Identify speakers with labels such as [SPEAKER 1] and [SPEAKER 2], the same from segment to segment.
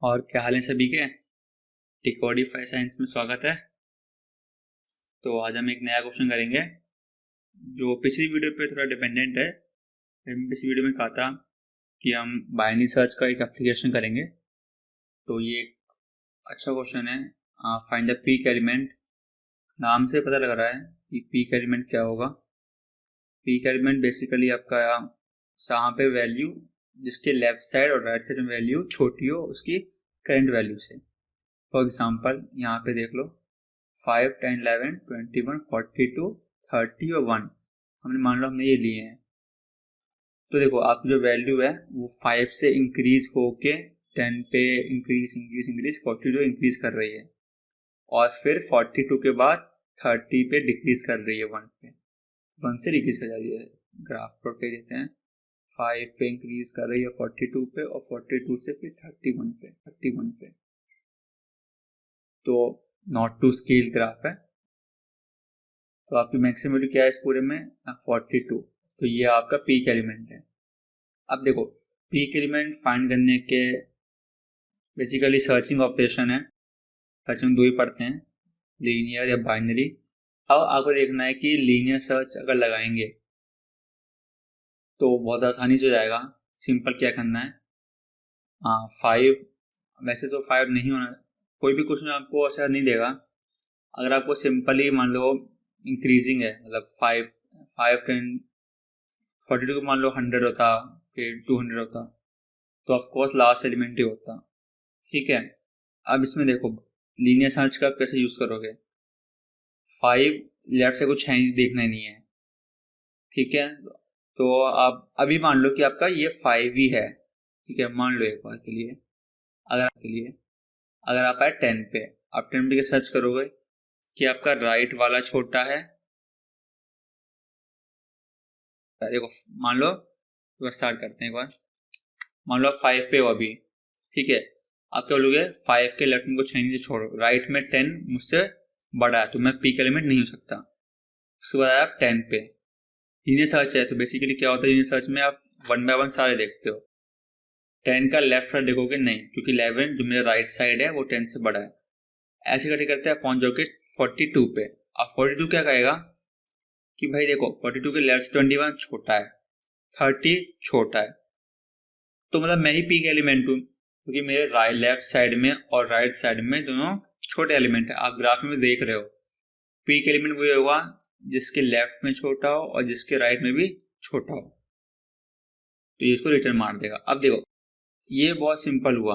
[SPEAKER 1] और क्या हाल है सभी के। टिकोडीफाई साइंस में स्वागत है। तो आज हम एक नया क्वेश्चन करेंगे जो पिछली वीडियो पे थोड़ा डिपेंडेंट है। हमने पिछली वीडियो में कहा था कि हम बाइनरी सर्च का एक एप्लीकेशन करेंगे। तो ये एक अच्छा क्वेश्चन है। Find the peak element. नाम से पता लग रहा है कि पीक एलिमेंट क्या होगा। पीक एलिमेंट बेसिकली आपका जहाँ पे वैल्यू जिसके लेफ्ट साइड और राइट साइड में वैल्यू छोटी हो उसकी करंट वैल्यू से। फॉर एग्जाम्पल यहाँ पे देख लो 5, 10, 11, 21, 42, 30 और 1 हमने मान लो हमने ये लिए हैं। तो देखो आपकी जो वैल्यू है वो 5 से इंक्रीज होके 10 पे इंक्रीज 42 इंक्रीज कर रही है और फिर 42 के बाद 30 पे डिक्रीज कर रही है 1 पे 1 से डिक्रीज कर जा रही है। ग्राफ प्लॉट कर देते हैं। 5 पे इंक्रीज कर रही है 42 पे और 42 से फिर 31 पे। तो नॉट टू स्केल ग्राफ है। तो आपकी मैक्सिमम वैल्यू क्या है इस पूरे में 42। तो ये आपका पीक एलिमेंट है। अब देखो पीक एलिमेंट फाइंड करने के बेसिकली सर्चिंग ऑपरेशन है। सर्चिंग दो ही पढ़ते हैं, लीनियर या बाइनरी। अब आपको देखना है कि लीनियर सर्च अगर लगाएंगे तो बहुत आसानी से हो जाएगा। सिंपल क्या करना है 5, वैसे तो 5 नहीं होना, कोई भी क्वेश्चन आपको ऐसा नहीं देगा। अगर आपको सिंपली मान लो इंक्रीजिंग है, मतलब 5, 10, 42 को मान लो 100 होता फिर 200 होता तो ऑफकोर्स लास्ट एलिमेंट ही होता। ठीक है। अब इसमें देखो लीनियर सर्च का कैसे यूज करोगे। 5 लेफ्ट से कुछ है नहीं, देखना ही नहीं है। ठीक है। तो आप अभी मान लो कि आपका ये 5 ही है। ठीक है, मान लो एक बार के लिए अगर आप आए 10 पे, आप 10 पे सर्च करोगे कि आपका राइट वाला छोटा है। देखो मान लो स्टार्ट करते हैं एक बार। मान लो 5 पे हो अभी। ठीक है, आप क्या बोलोगे 5 के लेफ्ट में कुछ है नहीं तो छोड़ो, राइट में 10 मुझसे बड़ा है तो मैं पीक एलिमेंट नहीं हो सकता। उसके बाद आप 10 पे लीनियर सर्च है। तो बेसिकली क्या होता है लीनियर सर्च में आप 1 बाय 1 सारे देखते हो। 10 का लेफ्ट साइड देखोगे नहीं, क्योंकि 11 जो मेरा राइट साइड है वो 10 से बड़ा है। ऐसे करते करते आप पहुंच जाओगे 42 पे। अब 42 क्या कहेगा कि भाई देखो 42 के लेफ्ट से 21 छोटा है, 30 छोटा है, तो मतलब मैं ही पीक एलिमेंट हूँ क्योंकि मेरे लेफ्ट साइड में और राइट साइड में दोनों छोटे एलिमेंट है। आप ग्राफ में देख रहे हो पीक एलिमेंट वही होगा जिसके लेफ्ट में छोटा हो और जिसके राइट में भी छोटा हो, तो ये इसको रिटर्न मार देगा। अब देखो ये बहुत सिंपल हुआ।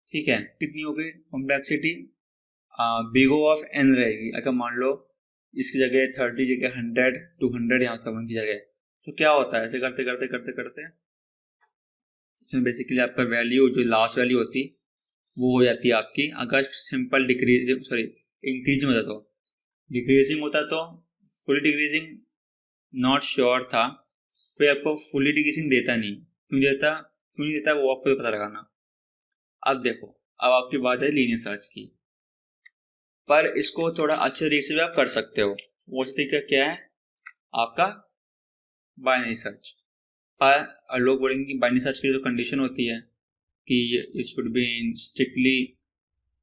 [SPEAKER 1] ठीक है, कितनी हो गई complexity big O of n रहेगी। अगर मान लो इसकी जगह 30 जगह 100, 200 यहाँ तक की जगह, तो क्या होता है ऐसे करते करते करते करते इसमें बेसिकली आपका वैल्यू जो लास्ट वैल्यू होती वो हो जाती है आपकी। अगर सिंपल डिक्रीजिंग इंक्रीजिंग होता तो डिक्रीजिंग होता तो फुली डिक्रीजिंग नॉट श्योर था, कोई आपको फुली डिक्रीजिंग देता नहीं। क्यों नहीं देता वो आपको पता लगाना। अब देखो अब आपकी बात है लीनियर सर्च की, पर इसको थोड़ा अच्छे तरीके से भी आप कर सकते हो। वो तरीका क्या है आपका बाइनरी सर्च। पर लोग बोलेंगे कि बाइनरी सर्च की जो कंडीशन होती है कि it should be in strictly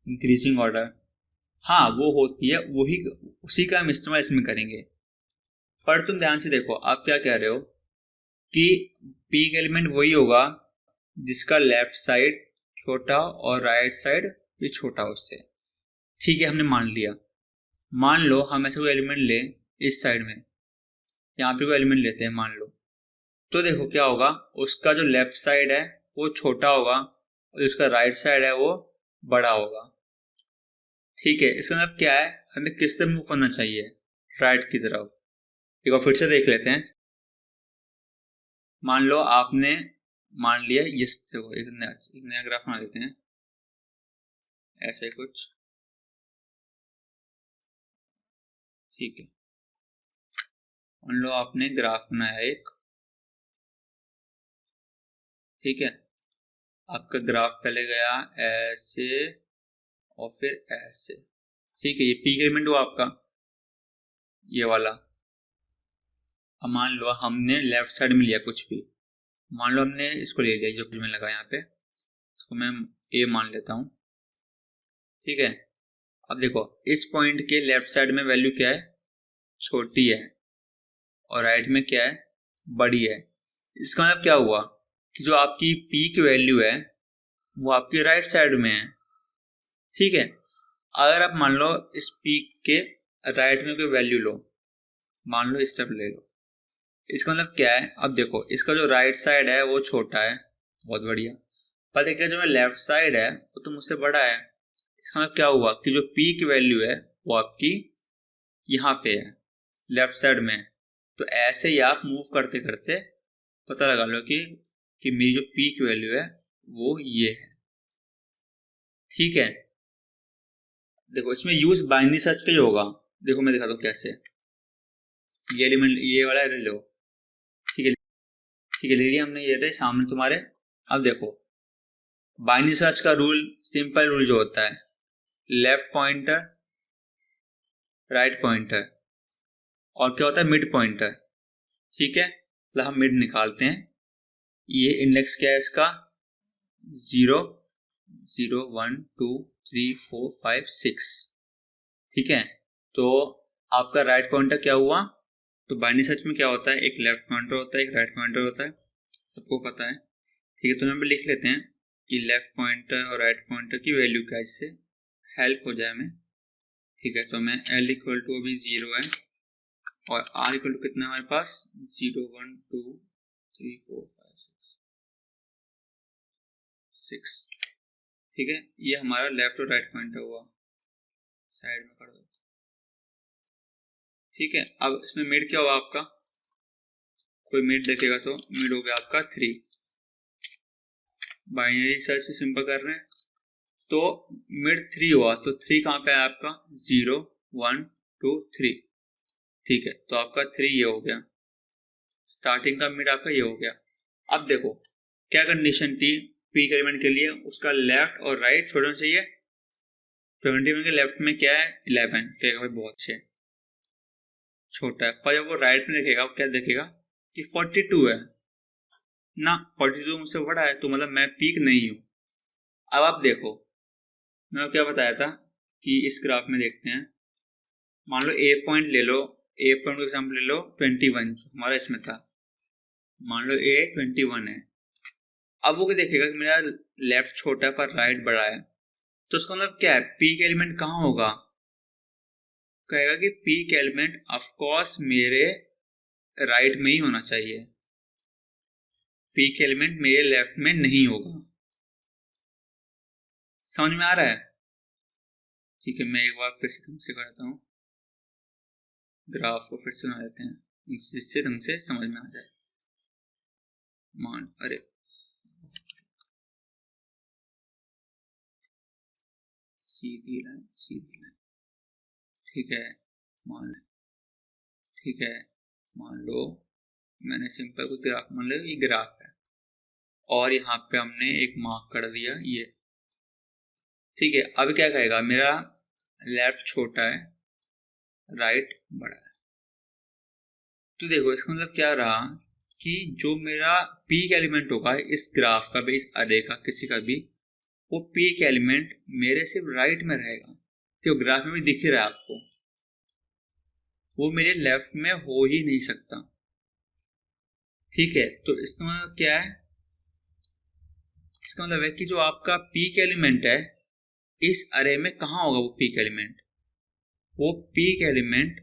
[SPEAKER 1] increasing order, हाँ वो होती है, वही उसी का हम इस्तेमाल इसमें करेंगे। पर तुम ध्यान से देखो आप क्या कह रहे हो कि पीक एलिमेंट वही होगा जिसका लेफ्ट साइड छोटा और राइट साइड भी छोटा उससे। ठीक है, हमने मान लिया। मान लो हम ऐसे कोई एलिमेंट ले इस साइड में, यहाँ पे कोई एलिमेंट लेते हैं मान लो, तो देखो क्या होगा उसका जो लेफ्ट साइड है वो छोटा होगा और उसका राइट साइड है वो बड़ा होगा। ठीक है, इसका मतलब क्या है हमें किस तरफ मूव करना चाहिए, राइट की तरफ। एक बार फिर से देख लेते हैं। मान लो आपने मान लिया ये, एक नया ग्राफ बना देते हैं ऐसे कुछ। ठीक है, मान लो आपने ग्राफ बनाया एक। ठीक है, आपका ग्राफ पहले गया ऐसे और फिर ऐसे। ठीक है, ये पीक एलिमेंट हुआ आपका ये वाला। अब मान लो हमने लेफ्ट साइड में लिया कुछ भी, मान लो हमने इसको ले लिया जो मैंने लगा यहाँ पे, इसको मैं ए मान लेता हूँ, ठीक है। अब देखो इस पॉइंट के लेफ्ट साइड में वैल्यू क्या है, छोटी है, और राइट में क्या है, बड़ी है। इसका मतलब क्या हुआ कि जो आपकी पीक वैल्यू है वो आपकी राइट साइड में है, ठीक है। अगर आप मान लो इस पीक के राइट में कोई वैल्यू लो, मान लो स्टेप ले लो, इसका मतलब क्या है, अब देखो इसका जो राइट साइड है वो छोटा है, बहुत बढ़िया, पर देखिए जो लेफ्ट साइड है वो तो मुझसे बड़ा है। इसका मतलब क्या हुआ कि जो पीक वैल्यू है वो आपकी यहाँ पे है, लेफ्ट साइड में। तो ऐसे ही आप मूव करते करते पता लगा लो कि मेरी जो पीक वैल्यू है वो ये है, ठीक है। देखो इसमें यूज बाइनरी सर्च का ही होगा, देखो मैं दिखाता हूँ कैसे। ये एलिमेंट ये वाला ले लो, ठीक है, ठीक है, ले लिया हमने, ये रहे सामने तुम्हारे। अब देखो बाइनरी सर्च का रूल, सिंपल रूल जो होता है, लेफ्ट पॉइंटर राइट पॉइंटर और क्या होता है मिड पॉइंटर, ठीक है। मतलब हम मिड निकालते हैं, ये इंडेक्स क्या है इसका 0 0 1 2 3 4 5 6, ठीक है। तो आपका राइट पॉइंटर क्या हुआ, तो बाइनरी सर्च में क्या होता है, एक लेफ्ट पॉइंटर होता है, एक राइट पॉइंटर होता है, सबको पता है, ठीक है। तो हम लिख लेते हैं कि लेफ्ट पॉइंटर और राइट पॉइंटर की वैल्यू क्या, इससे हेल्प हो जाए हमें, ठीक है। तो मैं l इक्वल टू अभी 0 है और r इक्वल टू कितना है हमारे पास 0 1 2 3 4 5 6, ठीक है। ये हमारा लेफ्ट और राइट पॉइंटर हुआ, साइड में कर दो, ठीक है। अब इसमें मिड क्या हुआ आपका, कोई मिड देखेगा तो मिड हो गया आपका 3। बाइनरी सर्च सिंपल कर रहे हैं तो मिड 3 हुआ, तो 3 कहाँ पे है आपका 0 1 2 3, ठीक है। तो आपका 3 ये हो गया, स्टार्टिंग का मिड आपका ये हो गया। अब देखो क्या कंडीशन थी पीक एलिमेंट के लिए, उसका लेफ्ट और राइट छोड़ना चाहिए। 21 के लेफ्ट में क्या है 11, कहेगा भाई बहुत अच्छे, छोटा है। पर जब वो राइट में देखेगा वो क्या देखेगा कि 42 है ना, 42 मुझसे बड़ा है, तो मतलब मैं पीक नहीं हूं। अब आप देखो मैं क्या बताया था कि इस ग्राफ में देखते हैं, मान लो ए पॉइंट ले लो, ए पॉइंट का एग्जाम्पल ले लो 21 जो हमारा इसमें था, मान लो ए 21 है। अब वो क्या देखेगा कि मेरा लेफ्ट छोटा है पर राइट बड़ा है, तो उसका मतलब क्या है, पीक एलिमेंट कहाँ होगा, कहेगा कि पीक एलिमेंट ऑफ कोर्स मेरे राइट में ही होना चाहिए, पीक एलिमेंट मेरे लेफ्ट में नहीं होगा। समझ में आ रहा है, ठीक है। मैं एक बार फिर से ढंग से करता हूँ, ग्राफ को फिर से बना देते हैं जिससे ढंग से समझ में आ जाए। मान अरे सीधी लाइन, ठीक है, मान ठीक है, मान लो मैंने सिंपल कुछ ग्राफ मान लो ये ग्राफ है और यहाँ पे हमने एक मार्क कर दिया ये, ठीक है। अब क्या कहेगा मेरा लेफ्ट छोटा है राइट बड़ा है। तो देखो इसका मतलब क्या रहा कि जो मेरा पीक एलिमेंट होगा इस ग्राफ का भी, इस अरे का किसी का भी, वो पीक एलिमेंट मेरे सिर्फ राइट में रहेगा, तो ग्राफ में भी दिख ही रहा है आपको, वो मेरे लेफ्ट में हो ही नहीं सकता, ठीक है। तो इसका मतलब क्या है, इसका मतलब है कि जो आपका पीक एलिमेंट है इस अरे में कहाँ होगा, वो पीक एलिमेंट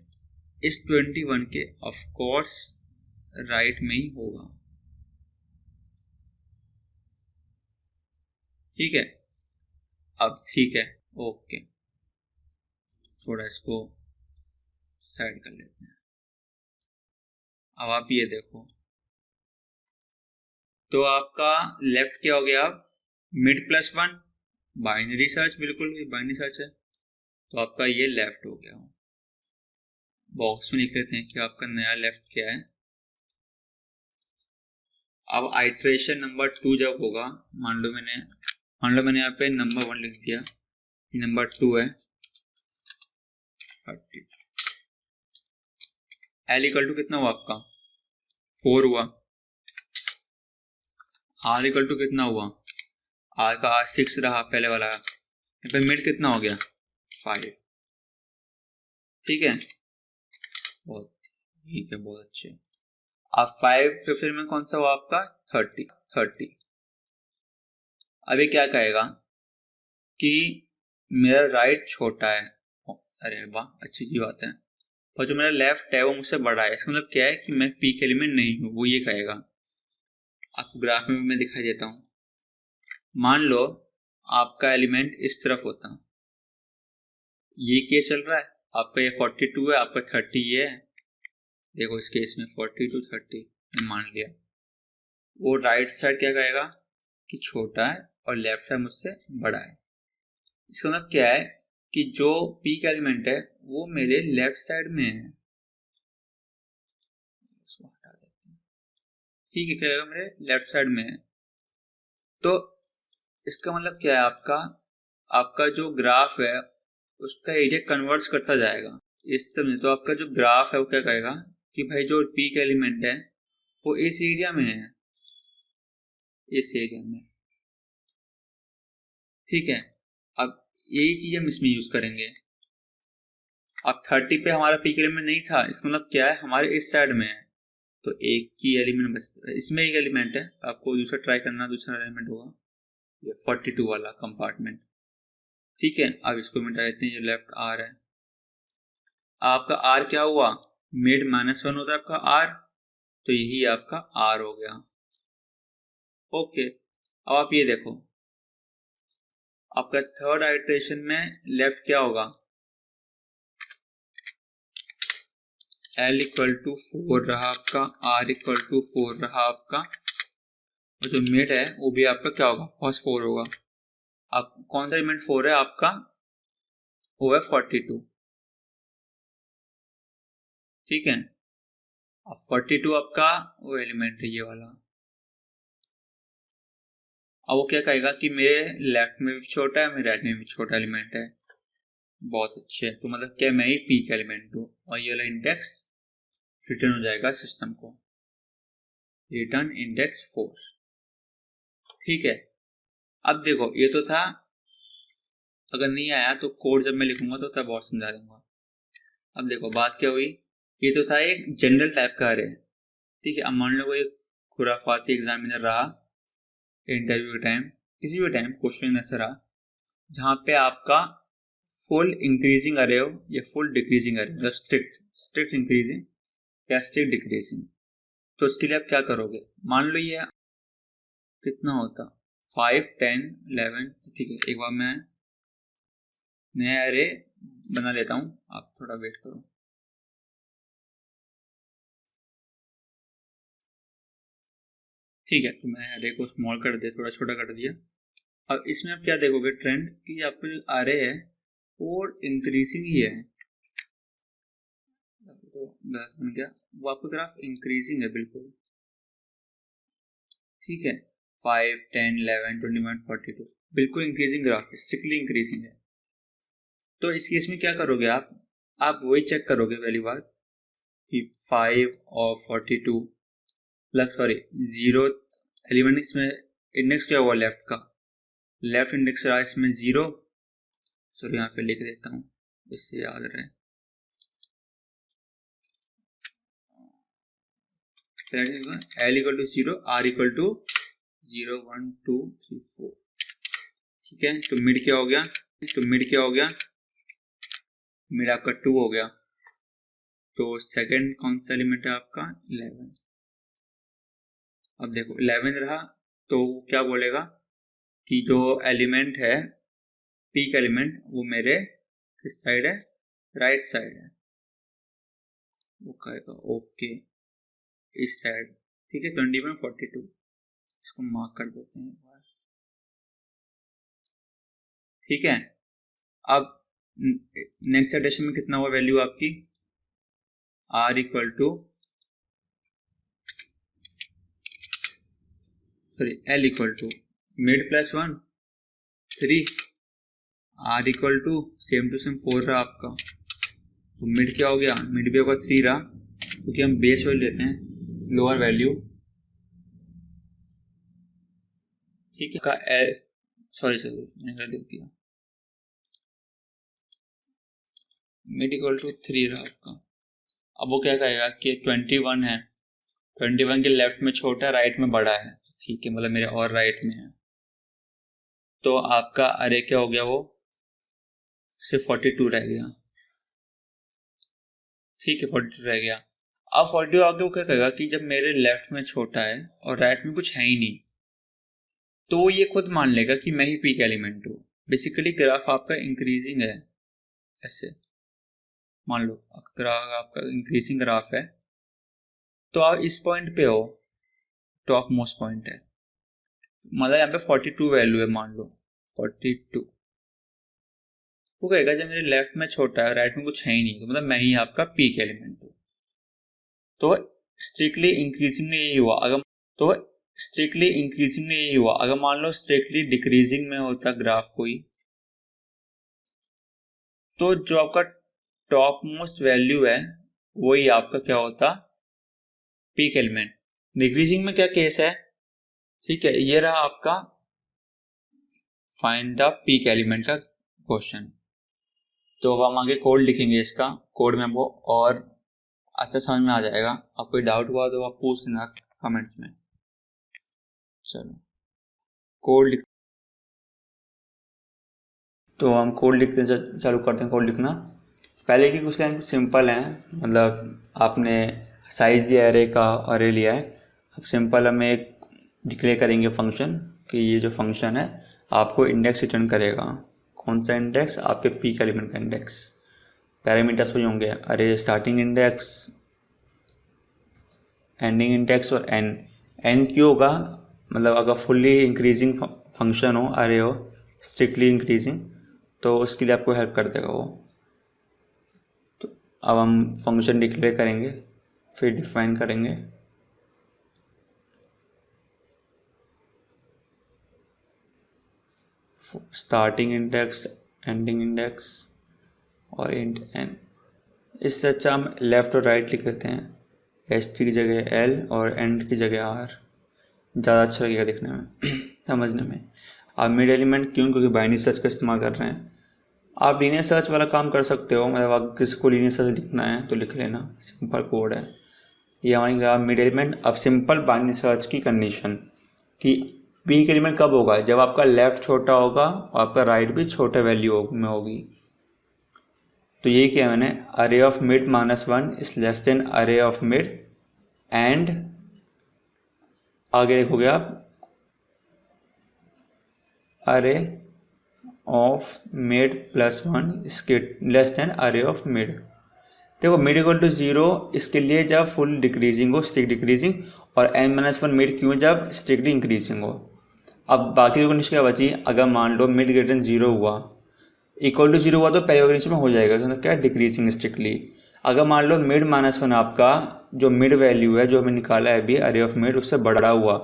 [SPEAKER 1] इस 21 के ऑफ कोर्स राइट में ही होगा, ठीक है। अब ठीक है, ओके, थोड़ा इसको साइड कर लेते हैं। अब आप ये देखो तो आपका लेफ्ट क्या हो गया, अब मिड +1, बाइनरी सर्च, बिल्कुल बाइनरी सर्च है, तो आपका ये लेफ्ट हो गया। बॉक्स में लिख लेते हैं कि आपका नया लेफ्ट क्या है। अब आइट्रेशन नंबर 2 जब होगा, मान लो मैंने यहाँ पे नंबर 1 लिख दिया, नंबर 2 है 30, एल इक्वल टू कितना हुआ आपका 4 हुआ, आर इक्वल टू कितना हुआ, आर का आर 6 रहा पहले वाला, यहाँ पे मिड कितना हो गया 5। ठीक है, बहुत ठीक है, बहुत अच्छे। अब 5 फिफ्थ एलिमेंट कौन सा हुआ आपका 30। अभी क्या कहेगा कि मेरा राइट छोटा है, अरे वाह अच्छी चीज बात है, और जो मेरा लेफ्ट है वो मुझसे बड़ा है। इसका मतलब क्या है कि मैं पीक एलिमेंट नहीं हूं, वो ये कहेगा। आपको ग्राफ में भी मैं दिखाई देता हूं। मान लो आपका एलिमेंट इस तरफ होता, ये केस चल रहा है, आपका ये 42 है, आपका 30 ये है। देखो इस केस में 42 30 मान लिया, वो राइट साइड क्या कहेगा कि छोटा है और लेफ्ट साइड मुझसे बड़ा है। इसका मतलब क्या है कि जो पीक एलिमेंट है वो मेरे लेफ्ट साइड में है, उसको हटा देते हैं। ठीक है, क्या कहेगा मेरे लेफ्ट साइड में है। तो इसका मतलब क्या है, आपका जो ग्राफ है उसका एरिया कन्वर्स करता जाएगा इस तरह में। तो आपका जो ग्राफ है वो क्या कहेगा कि भाई जो पीक एलिमेंट है वो इस एरिया में है, इस एरिया में। ठीक है, अब यही चीज हम इसमें यूज करेंगे। अब 30 पे हमारा पीक एलिमेंट नहीं था, इसका मतलब क्या है हमारे इस साइड में है, तो एक ही एलिमेंट बचता है। इसमें एक एलिमेंट है, आपको दूसरा ट्राई करना, दूसरा एलिमेंट होगा ये 42 वाला कंपार्टमेंट। ठीक है, अब इसको मिटा देते हैं, ये लेफ्ट आर है। आपका आर क्या हुआ, मिड -1 होता है आपका आर, तो यही आपका आर हो गया। ओके, अब आप ये देखो, आपका थर्ड आइटरेशन में लेफ्ट क्या होगा, L = 4 रहा आपका, R = 4 रहा आपका, और जो मिड है वो भी आपका क्या होगा फर्स्ट 4 होगा। आप कौन सा एलिमेंट 4 है आपका, वो है 42। ठीक है, अब 42 आपका वो एलिमेंट है ये वाला। अब वो क्या कहेगा कि मेरे लेफ्ट में भी छोटा है, मेरे राइट में भी छोटा एलिमेंट है। बहुत अच्छे, तो मतलब क्या मैं ही पीक एलिमेंट हूं, और ये वाला इंडेक्स रिटर्न हो जाएगा सिस्टम को, रिटर्न इंडेक्स 4। ठीक है, अब देखो ये तो था, अगर नहीं आया तो कोड जब मैं लिखूंगा तो तब और समझा दूंगा। अब देखो बात क्या हुई, ये तो था एक जनरल टाइप का अरे। ठीक है, अब मान लो कोई खुराफाती एग्जामिनर रहा इंटरव्यू के टाइम, किसी भी टाइम क्वेश्चन ऐसा रहा जहां पे आपका फुल इंक्रीजिंग अरे हो या फुल डिक्रीजिंग अरे, मतलब स्ट्रिक्ट इंक्रीजिंग या स्ट्रिक्ट डिक्रीजिंग, तो उसके लिए आप क्या करोगे। मान लो ये कितना होता 5 10 11। ठीक है, एक बार मैं नया अरे बना लेता हूं, आप थोड़ा वेट करो। ठीक है, तो मैं अरे को स्मॉल कर दिया, थोड़ा छोटा कर दिया। अब इसमें आप क्या देखोगे ट्रेंड कि आपका जो अरे है वो इंक्रीजिंग ही है, तो 10 बन गया, वो आपका ग्राफ इंक्रीजिंग है बिल्कुल। ठीक है, 5 10 11 21 42 बिल्कुल इंक्रीजिंग ग्राफ है, स्ट्रिक्टली इंक्रीजिंग है। तो इस केस में क्या करोगे आप वही चेक करोगे पहली बार कि 5 और 42 मतलब सॉरी 0 एलिमेंट, इसमें इंडेक्स क्या हुआ लेफ्ट का, लेफ्ट इंडेक्स रहा इसमें 0। सॉरी यहाँ पे लिख देता हूँ इससे याद रहे, L = 0, R = 0 1 2 3 4। ठीक है, तो मिड क्या हो गया, मिड आपका 2 हो गया। तो सेकंड कौन सा एलिमेंट है आपका 11। अब देखो 11 रहा, तो वो क्या बोलेगा कि जो एलिमेंट है पीक एलिमेंट वो मेरे किस साइड है, राइट साइड है। वो कहेगा ओके इस साइड। ठीक है, 21 42 इसको मार्क कर देते हैं। ठीक है, अब नेक्स्ट एडिशन में कितना हुआ वैल्यू आपकी, R = sorry L = mid +1 3, R = same to same 4 रहा आपका, तो मिड क्या हो गया, मिड भी होगा 3 रहा, क्योंकि हम बेस वैल्यू लेते हैं लोअर वैल्यू। ठीक है, सॉरी मैंने कर लिख दिया, मिड इक्वल टू 3 रहा आपका। अब वो क्या कहेगा कि 21 है, 21 के लेफ्ट में छोटा राइट में बड़ा है, ठीक है, मतलब मेरे और राइट में है, तो आपका अरे क्या हो गया, वो सिर्फ 42 रह गया, ठीक है 42 रह गया। अब 42 आगे वो क्या कहेगा कि जब मेरे लेफ्ट में छोटा है और राइट में कुछ है ही नहीं, तो ये खुद मान लेगा कि मैं ही पीक एलिमेंट हूँ। बेसिकली ग्राफ आपका इंक्रीजिंग है, ऐसे मान लो ग्राफ आपका इंक्रीजिंग ग्राफ है, तो आप इस पॉइंट पे हो, टॉप मोस्ट पॉइंट है, मतलब यहाँ पे 42 वैल्यू है, मान लो 42, वो कहेगा जब मेरे लेफ्ट में छोटा है राइट में कुछ है ही नहीं, तो मतलब मैं ही आपका पीक एलिमेंट हूँ। तो स्ट्रिक्टली इंक्रीजिंग में यही हुआ, अगर मान लो स्ट्रिक्टली डिक्रीजिंग में होता ग्राफ कोई, तो जो आपका टॉप मोस्ट वैल्यू है वही आपका क्या होता, पीक एलिमेंट। डिक्रीजिंग में क्या केस है, ठीक है, ये रहा आपका फाइंड द पीक एलिमेंट का क्वेश्चन। तो हम आगे कोड लिखेंगे, इसका कोड में आपको और अच्छा समझ में आ जाएगा। आप कोई डाउट हुआ तो आप पूछ लेना कमेंट्स में। चलो कोड लिख, तो हम कोड लिखते चालू करते हैं। कोड लिखना पहले की कुछ लाइन सिंपल हैं, मतलब आपने साइज दिया एरे का, एरे लिया है, अब सिंपल हमें एक डिक्लेयर करेंगे फंक्शन कि ये जो फंक्शन है आपको इंडेक्स रिटर्न करेगा। कौन सा इंडेक्स, आपके पीक एलिमेंट का इंडेक्स। पैरामीटर्स वही होंगे, अरे स्टार्टिंग इंडेक्स, एंडिंग इंडेक्स और एन क्यों होगा, मतलब अगर फुल्ली इंक्रीजिंग फंक्शन हो, अरे हो स्ट्रिक्टली इंक्रीजिंग, तो उसके लिए आपको हेल्प कर देगा वो। तो अब हम फंक्शन डिक्लेयर करेंगे, फिर डिफाइन करेंगे स्टार्टिंग इंडेक्स, एंडिंग इंडेक्स और इंट एन। इससे अच्छा हम लेफ़्ट और राइट लिख देते हैं, एस टी की जगह एल और एंड की जगह आर, ज़्यादा अच्छा लगेगा दिखने में समझने में। आप मिड एलिमेंट क्यों, क्योंकि बाइनरी सर्च का इस्तेमाल कर रहे हैं। आप लीनियर सर्च वाला काम कर सकते हो, मतलब आप किसी को लीनियर सर्च लिखना है तो लिख लेना, सिंपल कोड है ये हमारी मिड एलिमेंट। अब सिंपल बाइनरी सर्च की कंडीशन कि पीक एलिमेंट कब होगा, जब आपका लेफ्ट छोटा होगा और आपका राइट भी छोटे वैल्यू में होगी। तो यही किया मैंने, अरे of mid -1 is less than अरे ऑफ मिड, एंड आगे देखोगे आप अरे ऑफ मिड +1 इसके लेस देन अरे ऑफ मिड। देखो मिड इक्वल टू 0 इसके लिए जब फुल डिक्रीजिंग हो, स्ट्रिक्ट डिक्रीजिंग, और n-1 मिड क्यों, जब स्ट्रिक्टली इंक्रीजिंग हो। अब बाकी जो कंडीशन क्या बची, अगर मान लो मिड ग्रेटर देन 0 हुआ, इक्वल टू 0 हुआ तो पहले कंडीशन में हो जाएगा, मतलब क्या डिक्रीजिंग स्ट्रिक्टली। अगर मान लो मिड -1 आपका जो मिड वैल्यू है जो हमें निकाला है अभी अरे ऑफ मिड, उससे बड़ा हुआ,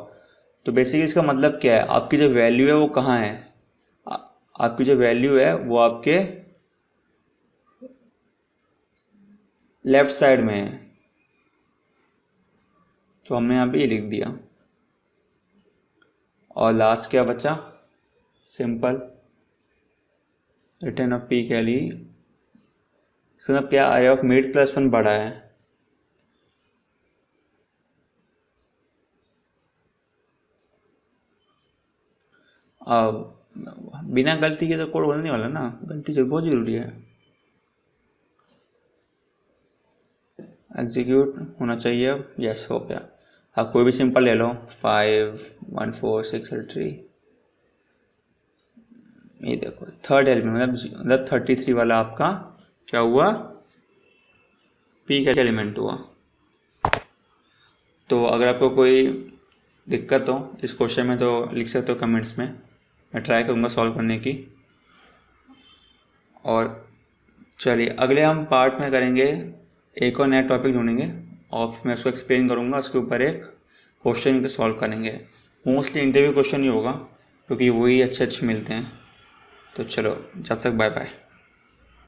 [SPEAKER 1] तो बेसिकली इसका मतलब क्या है, आपकी जो वैल्यू है वो कहाँ है, आपकी जो वैल्यू है वो आपके लेफ्ट साइड में है। तो हमने यहाँ पे ये लिख दिया, और लास्ट क्या बचा, सिंपल रिटर्न ऑफ पीक एली। इसका मतलब क्या, अरे ऑफ मिड +1 बड़ा है, अब बिना गलती के तो कोड बोलने वाला ना, गलती जो बहुत जरूरी है, एग्जीक्यूट होना चाहिए। अब यस हो गया। आप कोई भी सिंपल ले लो, 5 1 4 6 3, ये देखो थर्ड एलिमेंट मतलब 33 वाला आपका क्या हुआ, पीक एलिमेंट हुआ। तो अगर आपको कोई दिक्कत हो इस क्वेश्चन में तो लिख सकते हो कमेंट्स में, मैं ट्राई करूँगा सॉल्व करने की। और चलिए अगले हम पार्ट में करेंगे, एक और नया टॉपिक ढूंढेंगे और फिर मैं उसको एक्सप्लेन करूँगा, उसके ऊपर एक क्वेश्चन सॉल्व करेंगे। मोस्टली इंटरव्यू क्वेश्चन ही होगा क्योंकि वही अच्छे मिलते हैं। तो चलो जब तक बाय बाय।